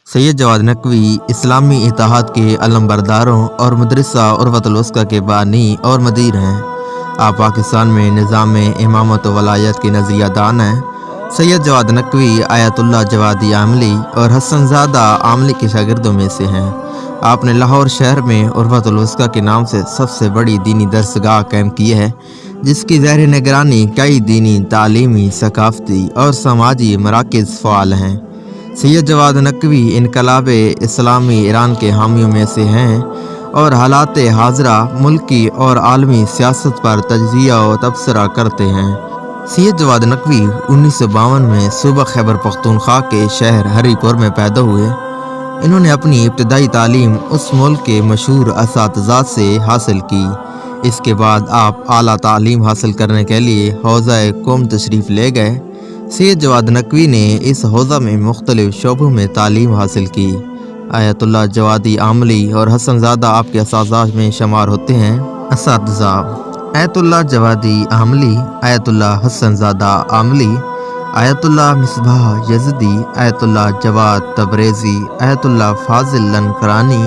सैयद जवाद नकवी इस्लामी इत्तेहाद के अलमबरदारों और मदरसा उर्वतुल वस्का के बानी और मदीर हैं। आप पाकिस्तान में निज़ाम इमामत व वलायत के नज़रिया दान हैं। सैयद जवाद नकवी आयतुल्लाह जवादी आमली और हसनज़ादा आमली के शागिर्दों में से हैं। आपने लाहौर शहर में उर्वतुल वस्का के नाम से सबसे बड़ी दीनी दरसगाह कायम की है, जिसकी ज़हर निगरानी कई दीनी, तालीमी, सकाफ़ती और समाजी मराकज़ फ़ाल हैं। सैयद जवाद नकवी इनकलाब इस्लामी ईरान के हामियों में से हैं और हालात हाज़रा मुल्की और आलमी सियासत पर तज्ज़िया व तबसरा करते हैं। सैयद जवाद नकवी 1952 में सूबा खैबर पख्तूनख्वा के शहर हरीपुर में पैदा हुए। इन्होंने अपनी इब्तदाई तालीम उस मुल्क के मशहूर असातिज़ा से हासिल की। इसके बाद आप आला तालीम हासिल करने के लिए हौज़ा क़ौम तशरीफ़ ले गए। सैयद जवाद नकवी ने इस हौज़ा में मुख्तलिफ़ शोबों में तालीम हासिल की। आयतुल्लाह जवादी आमली और हसनज़ादा आपके असातिज़ा में शुमार होते हैं। असातिज़ा: आयतुल्लाह जवादी आमली, आयतुल्लाह हसनज़ादा आमली, आयतुल्लाह मिसबाह यज़दी, आयतुल्लाह जवाद तबरेज़ी, आयतुल्लाह फ़ाज़िल लनकरानी,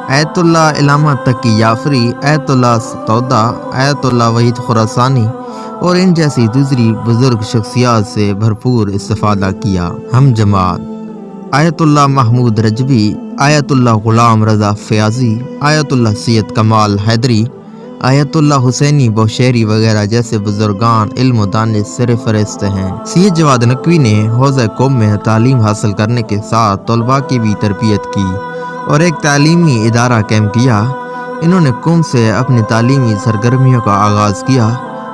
आयतुल्लाह इलामा तकी याफरी, आयतुल्लाह सतौदा, आयतुल्लाह वहीद खुरासानी और इन जैसी दूसरी बुजुर्ग शख्सियात से भरपूर इस्तिफ़ादा किया। हम जमात: आयतुल्लाह महमूद रजवी, आयतुल्लाह ग़ुलाम रज़ा फ़याज़ी, आयतुल्लाह सैयद कमाल हैदरी, आयतुल्लाह हुसैनी बौशेरी वगैरह जैसे बुजुर्गान इल्म दानिश सरफ़हरिस्त हैं। सैयद जवाद नकवी ने हौज़ा क़ौम में तालीम हासिल करने के साथ तलबा की भी तरबियत की और एक तालीमी इदारा कायम किया। इन्होंने क़ौम से अपनी तालीमी सरगर्मियों का आगाज़ किया।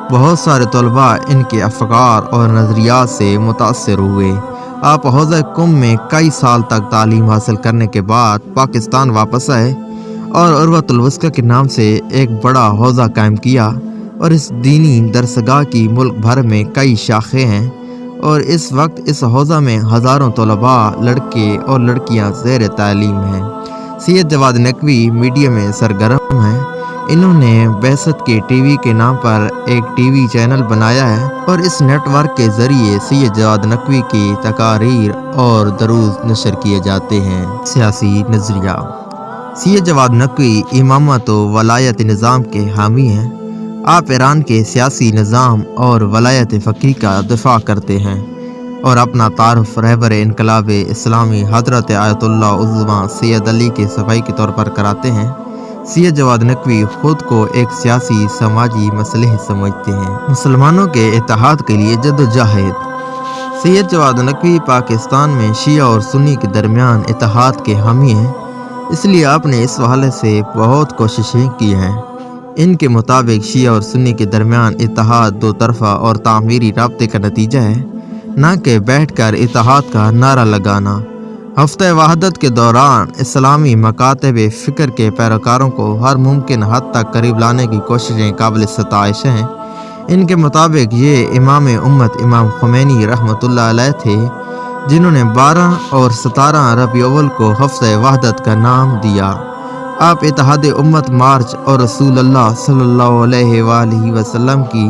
बहुत सारे तलबा इनके अफ़कार और नज़रियात से मुतासर हुए। आप हौज़ा क़ौम में कई साल तक तालीम हासिल करने के बाद पाकिस्तान वापस आए और उर्वतुल वस्का के नाम से एक बड़ा हौज़ा कायम किया और इस दीनी दरसगाह की मुल्क भर में कई शाखें हैं और इस वक्त इस हौज़ा में हज़ारों तलबा, लड़के और लड़कियां ज़ेर तालीम हैं। सैयद जवाद नकवी मीडिया में सरगर्म हैं। इन्होंने बैसत के टीवी के नाम पर एक टीवी चैनल बनाया है और इस नेटवर्क के ज़रिए सैयद जवाद नकवी की तकारीर और दरूस नशर किए जाते हैं। सियासी नज़रिया: सैयद जवाद नकवी इमामत व वलायत निज़ाम के हामी हैं। आप ईरान के सियासी निज़ाम और वलायत फ़क़ीह का दिफा करते हैं और अपना तारुफ रहबर इनकलाब इस्लामी हज़रत आयतुल्लाह उज़्मा सैयद अली के सफ़ाई के तौर पर कराते हैं। सैयद जवाद नकवी ख़ुद को एक सियासी समाजी मसले समझते हैं। मुसलमानों के इत्तेहाद के लिए जद्दोजहद: सैयद जवाद नकवी पाकिस्तान में शिया और सुन्नी के दरमियान इत्तेहाद के हामी हैं, इसलिए आपने इस हवाले से बहुत कोशिशें की हैं। इनके मुताबिक शिया और सुन्नी के दरमियान इत्तेहाद दो तरफ़ा और तामीरी राब्ते का नतीजा है, न कि बैठ कर इत्तेहाद का नारा लगाना। हफ्ते वहदत के दौरान इस्लामी मकातब फ़िक्र के पैरोकारों को हर मुमकिन हद तक करीब लाने की कोशिशें काबिल सताइश हैं। इनके मुताबिक ये इमाम उम्मत इमाम ख़ुमैनी रहमतुल्लाह अलैह थे, जिन्होंने 12 और 17 रबीउल अव्वल को हफ्ते वहदत का नाम दिया। आप इत्तेहाद उम्मत मार्च और रसूलुल्लाह सल्लल्लाहु अलैहि वसल्लम की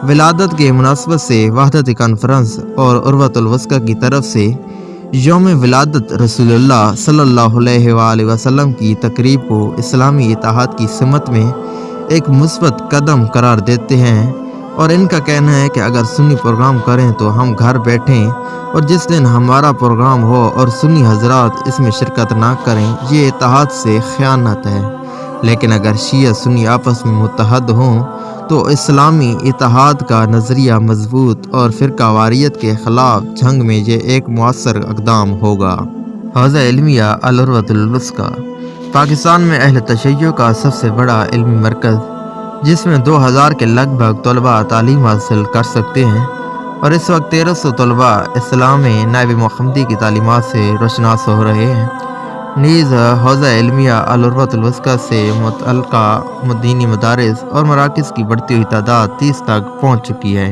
विलादत के मुनासबत से वहदत कॉन्फ्रेंस और उर्वतुल वस्का की तरफ से यौम विलादत रसूलुल्लाह सल्लल्लाहु अलैहि वसल्लम की तकरीब को इस्लामी इत्तेहाद की सिमत में एक मुस्बत कदम करार देते हैं और इनका कहना है कि अगर सुन्नी प्रोग्राम करें तो हम घर बैठें और जिस दिन हमारा प्रोग्राम हो और सुन्नी हजरात इसमें शिरकत ना करें, ये इत्तेहाद से ख़यानत है। लेकिन अगर शिया सुन्नी आपस में मुत्तहद हों तो इस्लामी इत्तेहाद का नज़रिया मजबूत और फ़िरकावारियत के ख़िलाफ़ जंग में ये एक मुअस्सर इक़दाम होगा। हौज़ा इल्मिया अल-उर्वतुल वस्का पाकिस्तान में अहल तशय्युअ का सबसे बड़ा इल्मी मरकज़, जिसमें 2000 के लगभग तलबा तालीम हासिल कर सकते हैं और इस वक्त 1300 तलबा इस्लाम में नायब मुहम्मदी की तालीमात से रोशनास हो रहे हैं। नीज़ हौज़ा इल्मिया अल-उर्वतुल वस्का से मुतअल्लिक़ा दीनी मदारिस और मराकिज़ की बढ़ती हुई तादाद 30 तक पहुँच चुकी है।